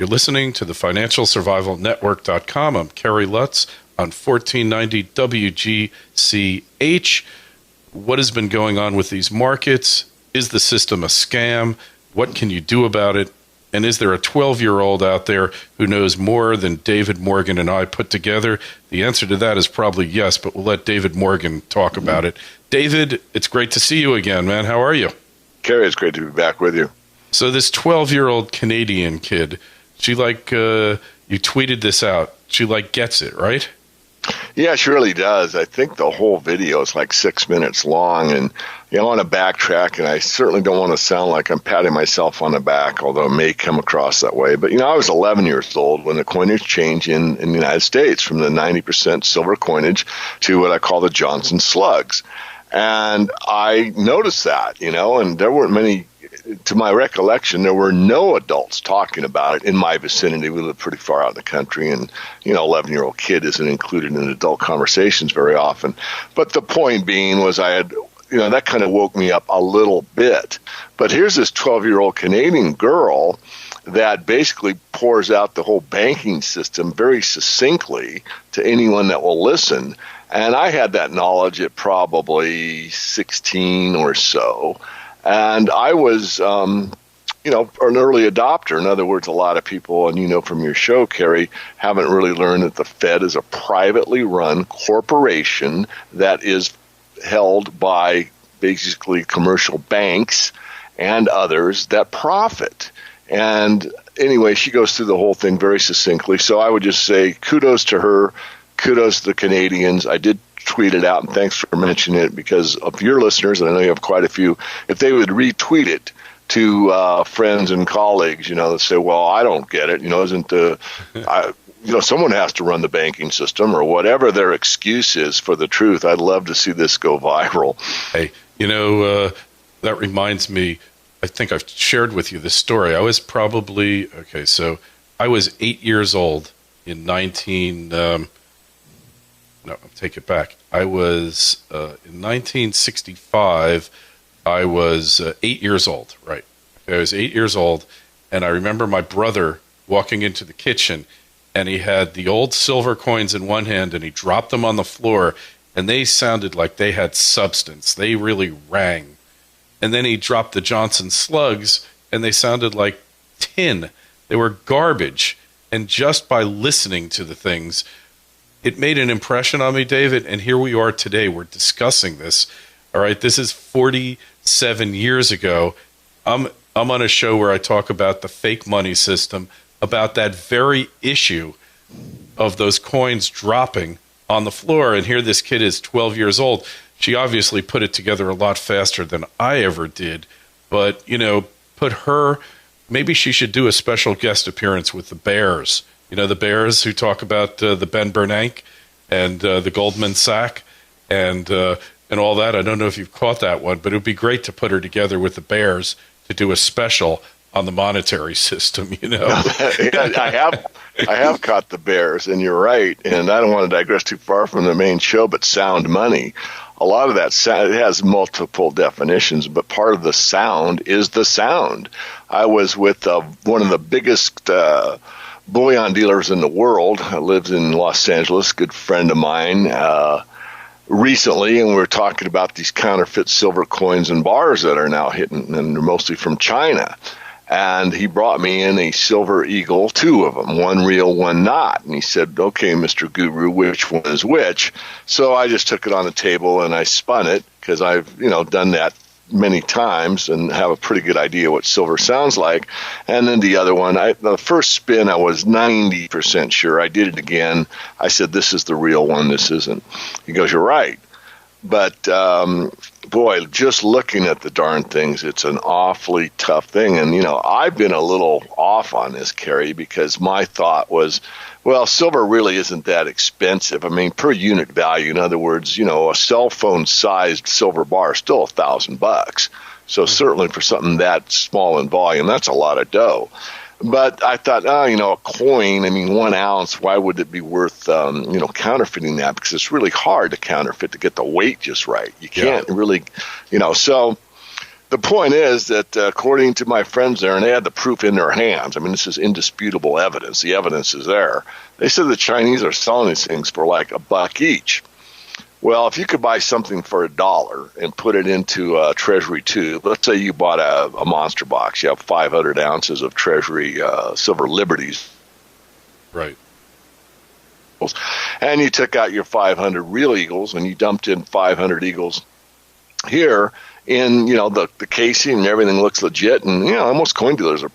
You're listening to the FinancialSurvivalNetwork.com. I'm Kerry Lutz on 1490 WGCH. What has been going on with these markets? Is the system a scam? What can you do about it? And is there a 12-year-old out there who knows more than David Morgan and I put together? The answer to that is probably yes, but we'll let David Morgan talk about it. David, it's great to see you again, man. How are you? Kerry, it's great to be back with you. So this 12-year-old Canadian kid, she you tweeted this out. She gets it, right? Yeah, she really does. I think the whole video is like 6 minutes long, and I want to backtrack, and I certainly don't want to sound like I'm patting myself on the back, although it may come across that way. But, I was 11 years old when the coinage changed in the United States from the 90% silver coinage to what I call the Johnson slugs. And I noticed that, and there weren't many. To my recollection, there were no adults talking about it in my vicinity. We live pretty far out in the country, and 11-year-old kid isn't included in adult conversations very often. But the point being was that kind of woke me up a little bit. But here's this 12-year-old Canadian girl that basically pours out the whole banking system very succinctly to anyone that will listen. And I had that knowledge at probably 16 or so. And I was, an early adopter. In other words, a lot of people, and from your show, Kerry, haven't really learned that the Fed is a privately run corporation that is held by basically commercial banks and others that profit. And anyway, she goes through the whole thing very succinctly. So I would just say kudos to her, kudos to the Canadians. I did tweet it out, and thanks for mentioning it, because of your listeners, and I know you have quite a few, if they would retweet it to friends and colleagues, that say, well, I don't get it, someone has to run the banking system, or whatever their excuse is for the truth. I'd love to see this go viral. Hey, that reminds me, I think I've shared with you this story. I was I was 8 years old in No, I'll take it back. I was, in 1965, I was 8 years old, right? I was 8 years old, and I remember my brother walking into the kitchen, and he had the old silver coins in one hand, and he dropped them on the floor, and they sounded like they had substance. They really rang. And then he dropped the Johnson slugs, and they sounded like tin. They were garbage. And just by listening to the things, it made an impression on me, David, and here we are today. We're discussing this. All right, this is 47 years ago. I'm on a show where I talk about the fake money system, about that very issue of those coins dropping on the floor. And here this kid is 12 years old. She obviously put it together a lot faster than I ever did. But, maybe she should do a special guest appearance with the Bears. The Bears who talk about the Ben Bernanke and the Goldman Sachs and all that. I don't know if you've caught that one, but it would be great to put her together with the Bears to do a special on the monetary system, I have caught the Bears, and you're right. And I don't want to digress too far from the main show, but sound money. A lot of that it has multiple definitions, but part of the sound is the sound. I was with one of the biggest bullion dealers in the world. Lives in Los Angeles, good friend of mine, recently, and we were talking about these counterfeit silver coins and bars that are now hitting, and they're mostly from China. And he brought me in a Silver Eagle, two of them, one real, one not. And he said, okay, Mr. Guru, which one is which? So I just took it on the table and I spun it, because I've, done that many times and have a pretty good idea what silver sounds like. And then the other one, the first spin, I was 90% sure. I did it again. I said, this is the real one. This isn't. He goes, you're right. But, boy, just looking at the darn things, it's an awfully tough thing. And, I've been a little off on this, Kerry, because my thought was, well, silver really isn't that expensive. I mean, per unit value, in other words, a cell phone-sized silver bar is still $1,000. So certainly for something that small in volume, that's a lot of dough. But I thought, a coin, 1 ounce, why would it be worth, counterfeiting that? Because it's really hard to counterfeit to get the weight just right. You can't really, so the point is that according to my friends there, and they had the proof in their hands, I mean, this is indisputable evidence. The evidence is there. They said the Chinese are selling these things for like $1 each. Well, if you could buy something for $1 and put it into a Treasury tube, let's say you bought a monster box. You have 500 ounces of Treasury Silver Liberties. Right. And you took out your 500 real Eagles and you dumped in 500 Eagles here in, the casing and everything looks legit. And, most coin dealers are,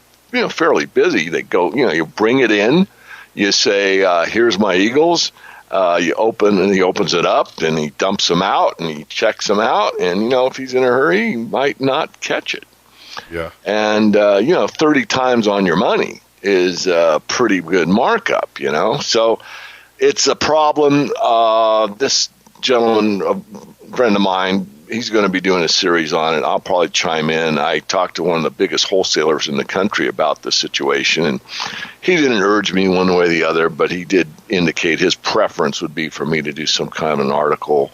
fairly busy. They go, you bring it in, you say, here's my Eagles. You open, and he opens it up, and he dumps them out, and he checks them out, and if he's in a hurry, he might not catch it. Yeah. And 30 times on your money is a pretty good markup. So it's a problem. This gentleman, a friend of mine, he's going to be doing a series on it. I'll probably chime in. I talked to one of the biggest wholesalers in the country about the situation, and he didn't urge me one way or the other, but he did indicate his preference would be for me to do some kind of an article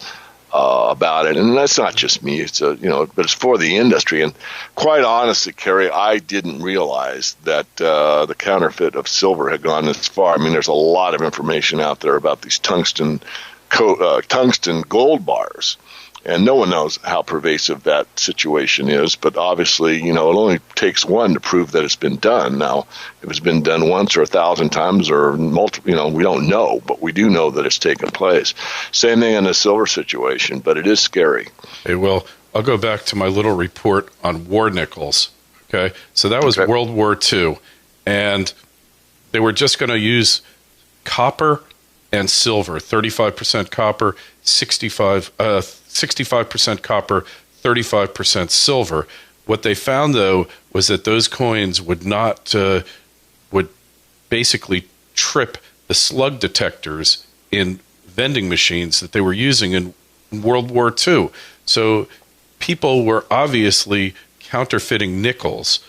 about it. And that's not just me. It's but it's for the industry. And quite honestly, Kerry, I didn't realize that the counterfeit of silver had gone this far. I mean, there's a lot of information out there about these tungsten gold bars. And no one knows how pervasive that situation is, but obviously, it only takes one to prove that it's been done. Now, if it's been done once or 1,000 times or multiple, we don't know, but we do know that it's taken place. Same thing in the silver situation, but it is scary. Hey, well, I'll go back to my little report on war nickels. Okay, so that was World War II, and they were just going to use copper and silver, 35% copper, 65% copper, 35% silver. What they found, though, was that those coins would basically trip the slug detectors in vending machines that they were using in World War II. So people were obviously counterfeiting nickels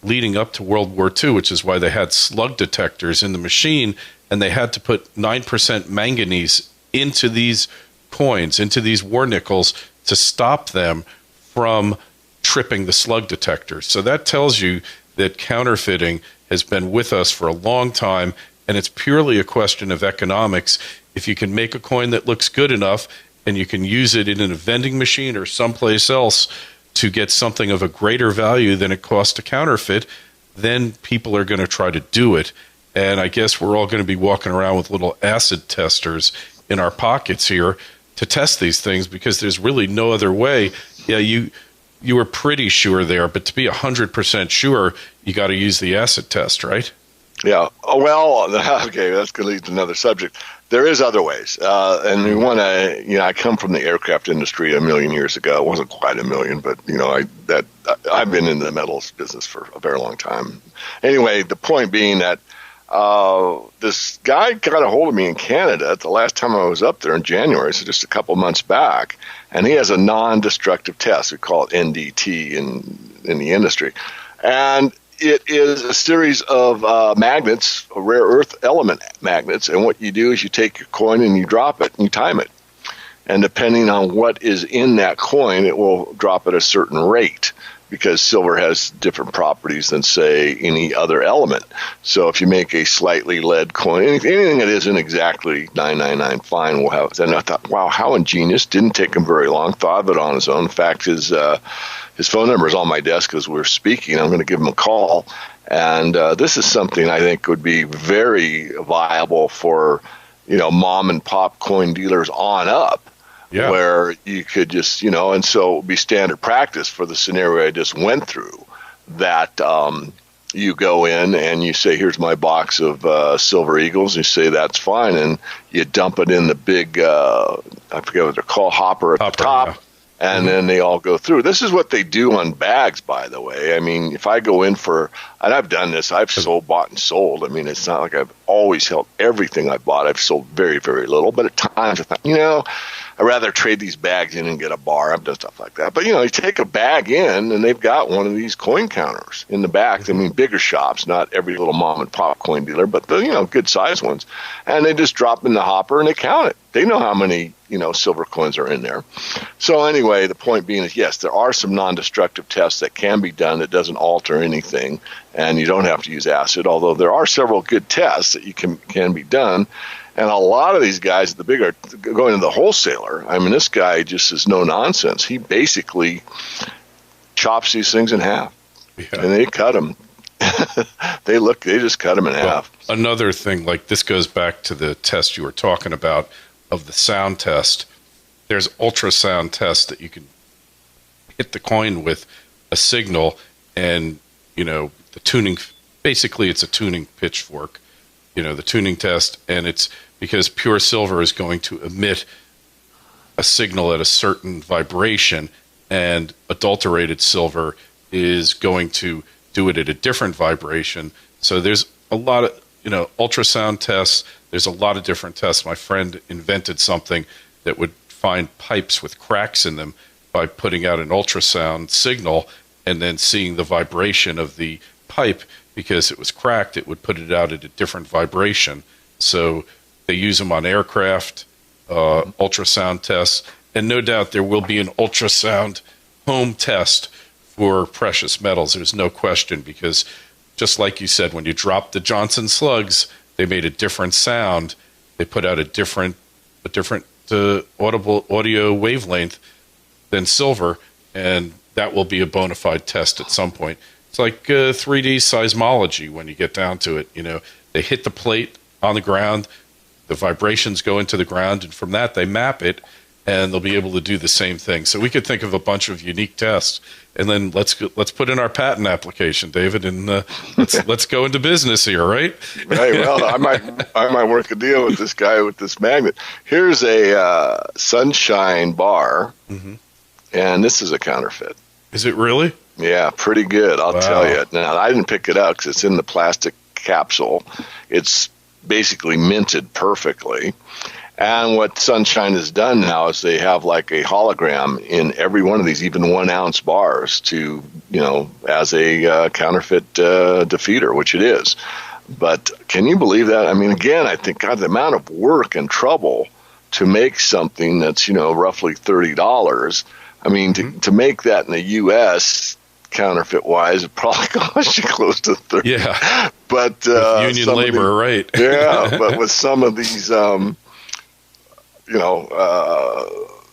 leading up to World War II, which is why they had slug detectors in the machine, and they had to put 9% manganese into these coins, into these war nickels, to stop them from tripping the slug detectors. So that tells you that counterfeiting has been with us for a long time, and it's purely a question of economics. If you can make a coin that looks good enough and you can use it in a vending machine or someplace else to get something of a greater value than it costs to counterfeit, then people are going to try to do it. And I guess we're all going to be walking around with little acid testers in our pockets here to test these things, because there's really no other way. Yeah, you were pretty sure there, but to be 100% sure, you got to use the acid test, right? Yeah. Oh, well, okay, that's going to lead to another subject. There is other ways, and we want to. I come from the aircraft industry a million years ago. It wasn't quite a million, but I've been in the metals business for a very long time. Anyway, the point being that this guy got a hold of me in Canada the last time I was up there in January, so just a couple months back, and he has a non-destructive test. We call it NDT in the industry, and it is a series of magnets, rare earth element magnets, and what you do is you take your coin and you drop it and you time it, and depending on what is in that coin, it will drop at a certain rate, because silver has different properties than, say, any other element. So if you make a slightly lead coin, anything that isn't exactly 999 fine will have. Then I thought, wow, how ingenious. Didn't take him very long. Thought of it on his own. In fact, his phone number is on my desk as we're speaking. I'm going to give him a call. And this is something I think would be very viable for, mom and pop coin dealers on up. Yeah. Where you could just, and so it would be standard practice for the scenario I just went through, that you go in and you say, here's my box of Silver Eagles. You say, that's fine. And you dump it in the big, I forget what they're called, hopper at the top. Yeah. And then they all go through. This is what they do on bags, by the way. I mean, if I go in for, and I've done this, I've bought and sold. I mean, it's not like I've always held everything I bought. I've sold very, very little. But at times I thought, I'd rather trade these bags in and get a bar. I've done stuff like that. But, you take a bag in, and they've got one of these coin counters in the back. I mean, bigger shops, not every little mom and pop coin dealer, but the, good sized ones. And they just drop in the hopper and they count it. They know how many, silver coins are in there. So anyway, the point being is, yes, there are some non-destructive tests that can be done that doesn't alter anything, and you don't have to use acid, although there are several good tests that you can be done. And a lot of these guys at the big are going to the wholesaler. I mean, this guy just is no nonsense. He basically chops these things in half, and they cut them. They just cut them in half. Another thing, like this goes back to the test you were talking about of the sound test. There's ultrasound tests that you can hit the coin with a signal, and the tuning. Basically, it's a tuning pitchfork. The tuning test, and it's because pure silver is going to emit a signal at a certain vibration, and adulterated silver is going to do it at a different vibration. So there's a lot of, ultrasound tests. There's a lot of different tests. My friend invented something that would find pipes with cracks in them by putting out an ultrasound signal and then seeing the vibration of the pipe. Because it was cracked, it would put it out at a different vibration. So they use them on aircraft, ultrasound tests, and no doubt there will be an ultrasound home test for precious metals. There's no question, because just like you said, when you dropped the Johnson slugs, they made a different sound. They put out a different audible audio wavelength than silver, and that will be a bona fide test at some point. It's like 3D seismology when you get down to it. They hit the plate on the ground, the vibrations go into the ground, and from that they map it, and they'll be able to do the same thing. So we could think of a bunch of unique tests, and then let's put in our patent application, David, and let's go into business here, right? Right. Well, I might work a deal with this guy with this magnet. Here's a sunshine bar, and this is a counterfeit. Is it really? Yeah, pretty good, I'll tell you. Now, I didn't pick it up because it's in the plastic capsule. It's basically minted perfectly. And what Sunshine has done now is they have like a hologram in every one of these, even 1-ounce bars, to, as a counterfeit defeater, which it is. But can you believe that? I mean, again, I think, God, the amount of work and trouble to make something that's, roughly $30. I mean, to make that in the U.S., counterfeit-wise, it probably costs you close to 30. Yeah, but union labor, right? Yeah, but with some of these,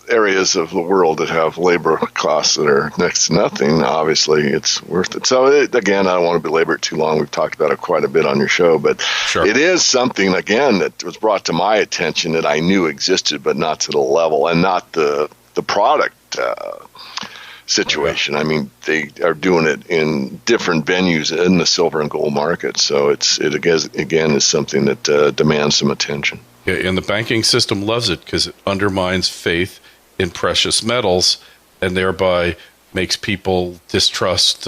areas of the world that have labor costs that are next to nothing, obviously it's worth it. So, again, I don't want to belabor it too long. We've talked about it quite a bit on your show, but It is something, again, that was brought to my attention that I knew existed, but not to the level and not the product situation. I mean, they are doing it in different venues in the silver and gold market. So it again is something that demands some attention. Yeah, and the banking system loves it because it undermines faith in precious metals and thereby makes people distrust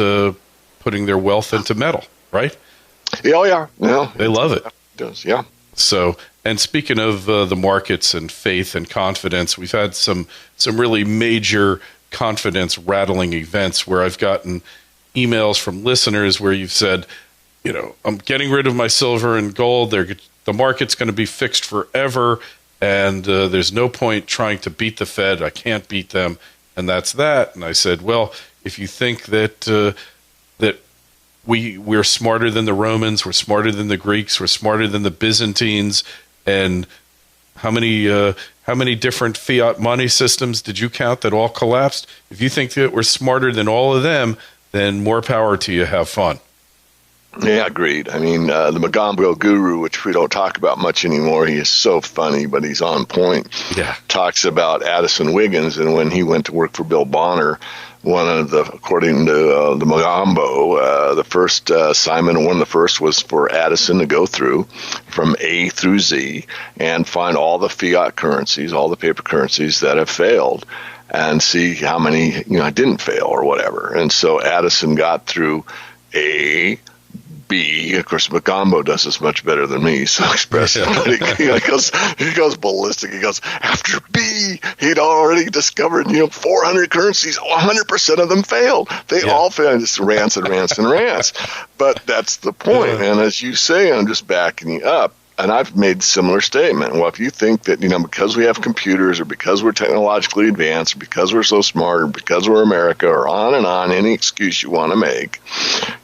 putting their wealth into metal, right? Yeah. They love it. It does, yeah. So, and speaking of the markets and faith and confidence, we've had some really major confidence rattling events where I've gotten emails from listeners where you've said, I'm getting rid of my silver and gold. The market's going to be fixed forever, and there's no point trying to beat the Fed. I can't beat them, and that's that. And I said, well, if you think that we're smarter than the Romans, we're smarter than the Greeks, we're smarter than the Byzantines, and how many different fiat money systems did you count that all collapsed? If you think that we're smarter than all of them, then more power to you. Have fun. Yeah, agreed. I mean, the Magambo guru, which we don't talk about much anymore, he is so funny, but he's on point. Yeah. Talks about Addison Wiggins, and when he went to work for Bill Bonner, according to the Magambo, the first assignment, one of the first was for Addison to go through from A through Z and find all the fiat currencies, all the paper currencies that have failed, and see how many didn't fail or whatever. And so Addison got through A, B. Of course, Magambo does this much better than me, so expressive. But he goes ballistic. He goes, after B, he'd already discovered 400 currencies. 100% of them failed. They all failed. Just rants and rants and rants. But that's the point. And as you say, I'm just backing you up. And I've made a similar statement. Well, if you think that, because we have computers or because we're technologically advanced or because we're so smart or because we're America or on and on, any excuse you want to make,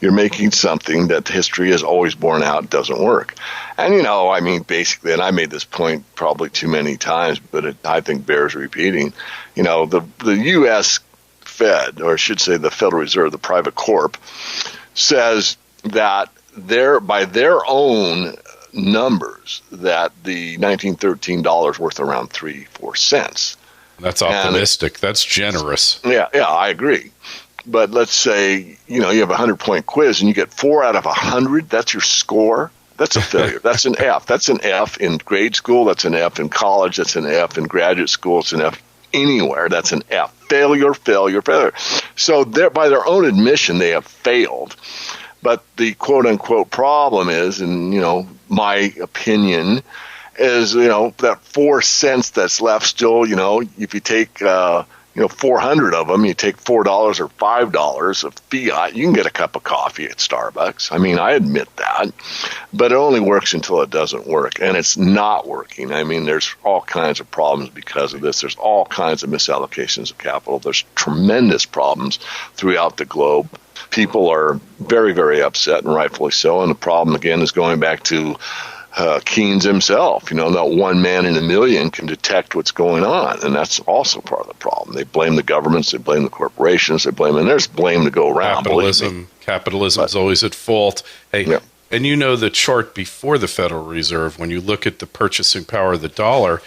you're making something that history has always borne out doesn't work. And, basically, and I made this point probably too many times, but I think bears repeating, the U.S. Fed, or I should say the Federal Reserve, the private corp, says that by their own numbers that the 1913 dollar's worth around 3-4 cents. That's optimistic. That's generous. Yeah, I agree. But let's say, you have a 100-point quiz and you get 4 out of 100. That's your score. That's a failure. That's an F. That's an F in grade school. That's an F in college. That's an F in graduate school. It's an F anywhere. That's an F. Failure, failure, failure. So by their own admission, they have failed. But the quote-unquote problem is, and, my opinion is, that 4 cents that's left still, if you take, 400 of them, you take $4 or $5 of fiat, you can get a cup of coffee at Starbucks. I admit that. But it only works until it doesn't work. And it's not working. There's all kinds of problems because of this. There's all kinds of misallocations of capital. There's tremendous problems throughout the globe. People are very, very upset, and rightfully so. And the problem, again, is going back to Keynes himself. That one man in a million can detect what's going on. And that's also part of the problem. They blame the governments. They blame the corporations. And there's blame to go around. Capitalism is always at fault. Hey, and the chart before the Federal Reserve, when you look at the purchasing power of the dollar,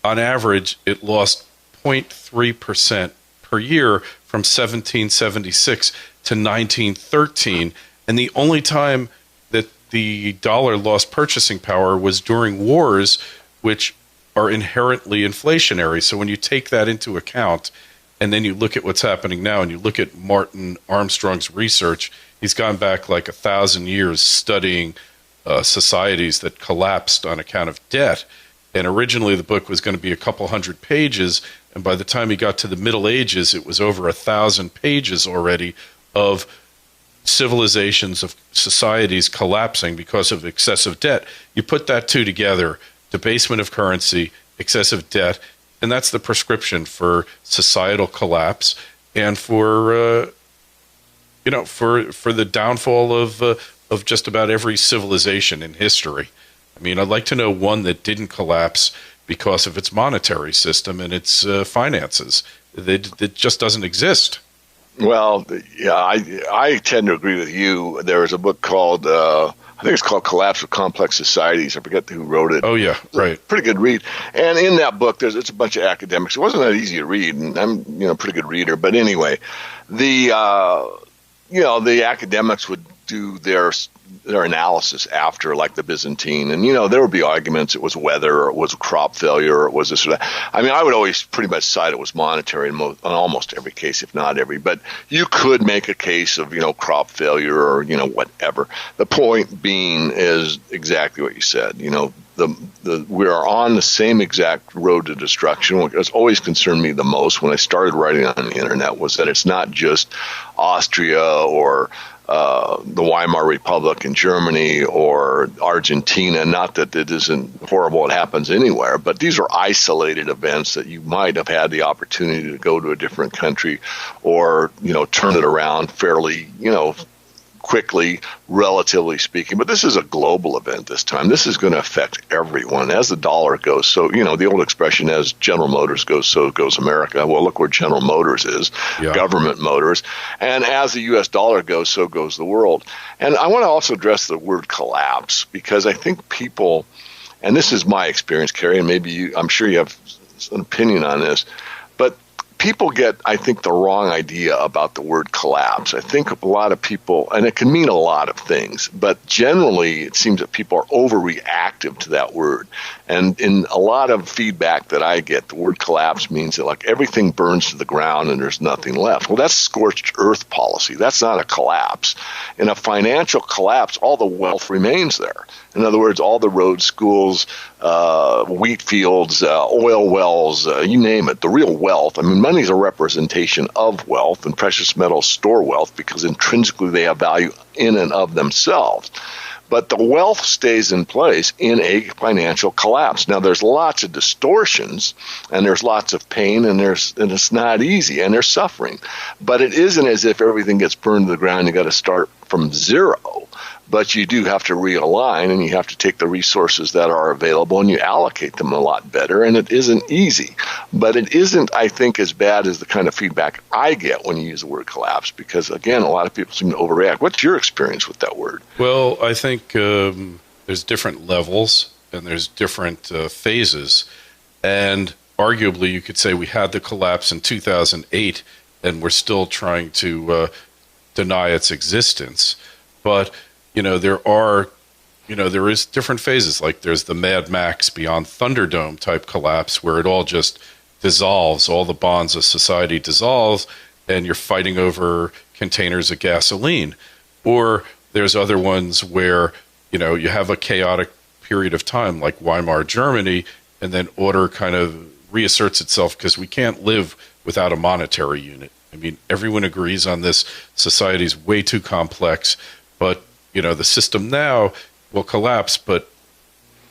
on average, it lost 0.3% per year from 1776 to 1913, and the only time that the dollar lost purchasing power was during wars, which are inherently inflationary. So when you take that into account, and then you look at what's happening now, and you look at Martin Armstrong's research, he's gone back like 1,000 years studying societies that collapsed on account of debt. And originally the book was going to be a couple hundred pages, and by the time he got to the Middle Ages, it was over 1,000 pages already of civilizations, of societies collapsing because of excessive debt. You put that two together, debasement of currency, excessive debt, and that's the prescription for societal collapse and for the downfall of just about every civilization in history. I'd like to know one that didn't collapse because of its monetary system and its finances. It just doesn't exist. Well, yeah, I tend to agree with you. There was a book called, I think it's called Collapse of Complex Societies. I forget who wrote it. Oh, yeah, right. Pretty good read. And in that book, it's a bunch of academics. It wasn't that easy to read, and I'm a pretty good reader. But anyway, the academics would do their analysis after, like the Byzantine, and there would be arguments. It was weather, or it was a crop failure, or it was this or that. I would always pretty much cite it was monetary in almost every case, if not every. But you could make a case of crop failure or whatever. The point being is exactly what you said. We are on the same exact road to destruction. What has always concerned me the most when I started writing on the internet was that it's not just Austria or the Weimar Republic in Germany or Argentina. Not that it isn't horrible, it happens anywhere, but these are isolated events that you might have had the opportunity to go to a different country or, turn it around fairly, quickly, relatively speaking. But this is a global event this time. This is going to affect everyone. As the dollar goes, so, the old expression, as General Motors goes, so goes America. Well, look where General Motors is, government motors. And as the U.S. dollar goes, so goes the world. And I want to also address the word collapse, because I think people, and this is my experience, Carrie, and maybe I'm sure you have an opinion on this, but people get, I think, the wrong idea about the word collapse. I think a lot of people, and it can mean a lot of things, but generally it seems that people are overreactive to that word. And in a lot of feedback that I get, the word collapse means that like everything burns to the ground and there's nothing left. Well, that's scorched earth policy. That's not a collapse. In a financial collapse, all the wealth remains there. In other words, all the roads, schools, wheat fields, oil wells, you name it, the real wealth. I mean, money is a representation of wealth, and precious metals store wealth because intrinsically they have value in and of themselves. But the wealth stays in place in a financial collapse. Now, there's lots of distortions, and there's lots of pain, and it's not easy, and there's suffering. But it isn't as if everything gets burned to the ground. You got to start from zero. But you do have to realign, and you have to take the resources that are available and you allocate them a lot better. And it isn't easy, but it isn't, I think, as bad as the kind of feedback I get when you use the word collapse, because, again, a lot of people seem to overreact. What's your experience with that word? Well, I think there's different levels and there's different phases. And arguably, you could say we had the collapse in 2008 and we're still trying to deny its existence. But there is different phases. Like there's the Mad Max Beyond Thunderdome type collapse where it all just dissolves, all the bonds of society dissolves, and you're fighting over containers of gasoline. Or there's other ones where, you have a chaotic period of time like Weimar Germany, and then order kind of reasserts itself because we can't live without a monetary unit. I mean, everyone agrees on this. Society's way too complex, but the system now will collapse, but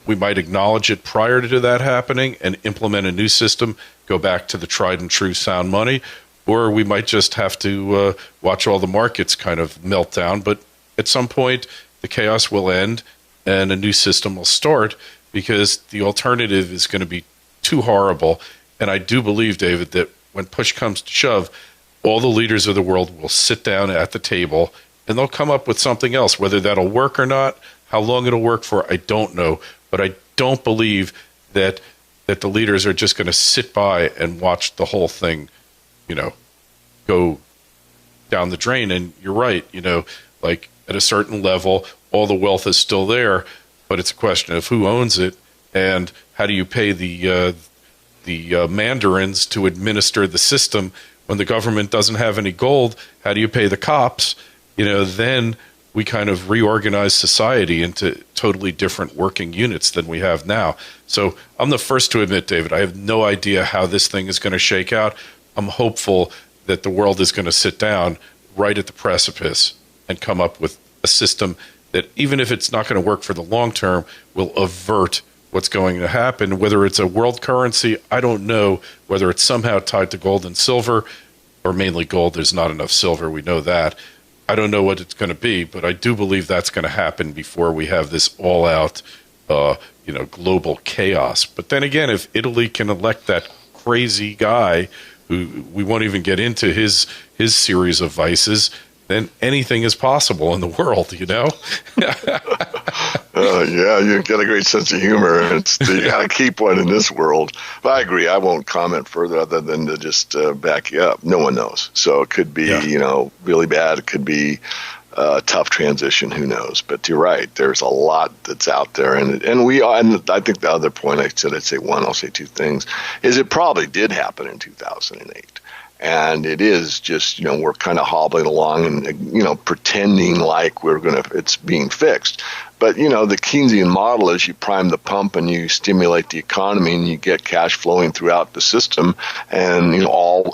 we might acknowledge it prior to that happening and implement a new system, go back to the tried and true sound money, or we might just have to watch all the markets kind of melt down. But at some point, the chaos will end and a new system will start because the alternative is going to be too horrible. And I do believe, David, that when push comes to shove, all the leaders of the world will sit down at the table and they'll come up with something else. Whether that'll work or not, how long it'll work for, I don't know. But I don't believe that the leaders are just going to sit by and watch the whole thing, go down the drain. And you're right, like at a certain level, all the wealth is still there, but it's a question of who owns it and how do you pay the mandarins to administer the system when the government doesn't have any gold. How do you pay the cops? Then we kind of reorganize society into totally different working units than we have now. So I'm the first to admit, David, I have no idea how this thing is going to shake out. I'm hopeful that the world is going to sit down right at the precipice and come up with a system that, even if it's not going to work for the long term, will avert what's going to happen. Whether it's a world currency, I don't know. Whether it's somehow tied to gold and silver, or mainly gold, there's not enough silver, we know that. I don't know what it's going to be, but I do believe that's going to happen before we have this all-out, global chaos. But then again, if Italy can elect that crazy guy, who we won't even get into his series of vices, then anything is possible in the world, Yeah, you get a great sense of humor, and you got to keep one in this world. But I agree. I won't comment further other than to just back you up. No one knows. So it could be, really bad. It could be a tough transition. Who knows? But you're right. There's a lot that's out there, and I think the other point I said, I'd say one. I'll say two things. Is it probably did happen in 2008. And it is just, we're kind of hobbling along and, pretending like it's being fixed. But, the Keynesian model is you prime the pump and you stimulate the economy and you get cash flowing throughout the system. And,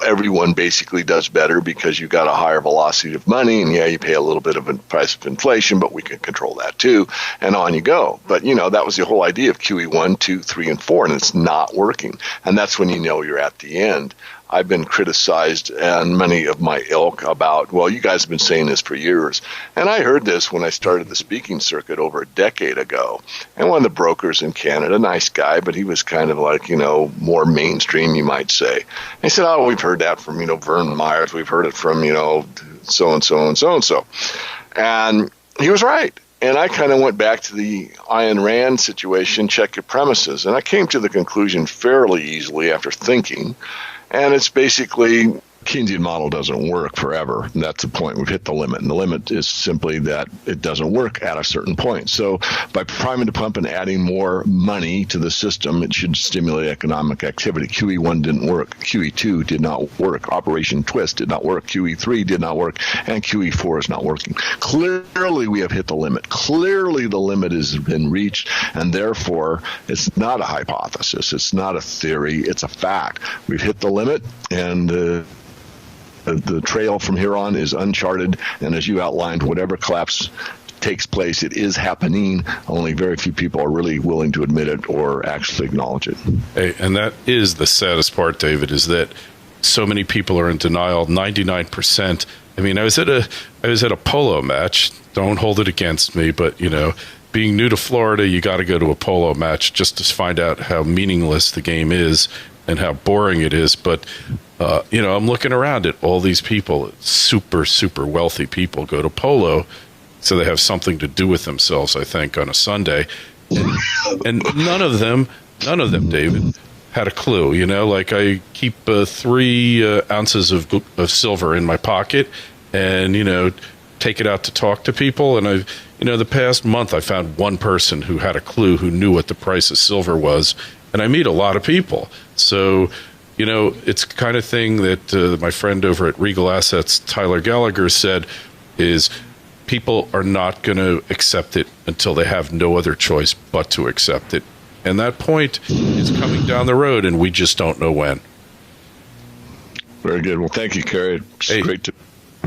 everyone basically does better because you've got a higher velocity of money. And you pay a little bit of a price of inflation, but we can control that too. And on you go. But, that was the whole idea of QE 1, 2, 3, and 4. And it's not working. And that's when you're at the end. I've been criticized, and many of my ilk, about, well, you guys have been saying this for years. And I heard this when I started the speaking circuit over a decade ago. And one of the brokers in Canada, nice guy, but he was kind of like, more mainstream, you might say. He said, oh, we've heard that from, Vern Myers. We've heard it from, so-and-so and so-and-so. And he was right. And I kind of went back to the Ayn Rand situation, check your premises. And I came to the conclusion fairly easily after thinking. And it's basically Keynesian model doesn't work forever. And that's the point. We've hit the limit. And the limit is simply that it doesn't work at a certain point. So by priming the pump and adding more money to the system, it should stimulate economic activity. QE1 didn't work. QE2 did not work. Operation Twist did not work. QE3 did not work. And QE4 is not working. Clearly, we have hit the limit. Clearly, the limit has been reached. And therefore, it's not a hypothesis. It's not a theory. It's a fact. We've hit the limit. And the trail from here on is uncharted, and as you outlined, whatever collapse takes place, it is happening. Only very few people are really willing to admit it or actually acknowledge it. Hey, and that is the saddest part, David, is that so many people are in denial. 99%. I mean, I was at a polo match. Don't hold it against me, but being new to Florida, you got to go to a polo match just to find out how meaningless the game is and how boring it is. But I'm looking around at all these people, super, super wealthy people go to polo, so they have something to do with themselves, I think, on a Sunday. And none of them, David, had a clue. Like I keep 3 ounces of silver in my pocket and, take it out to talk to people. And the past month, I found one person who had a clue, who knew what the price of silver was. And I meet a lot of people. So, it's the kind of thing that my friend over at Regal Assets, Tyler Gallagher, said is people are not going to accept it until they have no other choice but to accept it. And that point is coming down the road, and we just don't know when. Very good. Well, thank you, Kerry. It's great to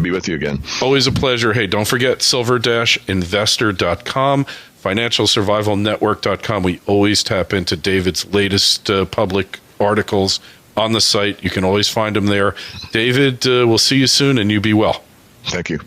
be with you again. Always a pleasure. Hey, don't forget silver-investor.com, financialsurvivalnetwork.com. We always tap into David's latest public articles on the site. You can always find them there. David, we'll see you soon, and you be well. Thank you.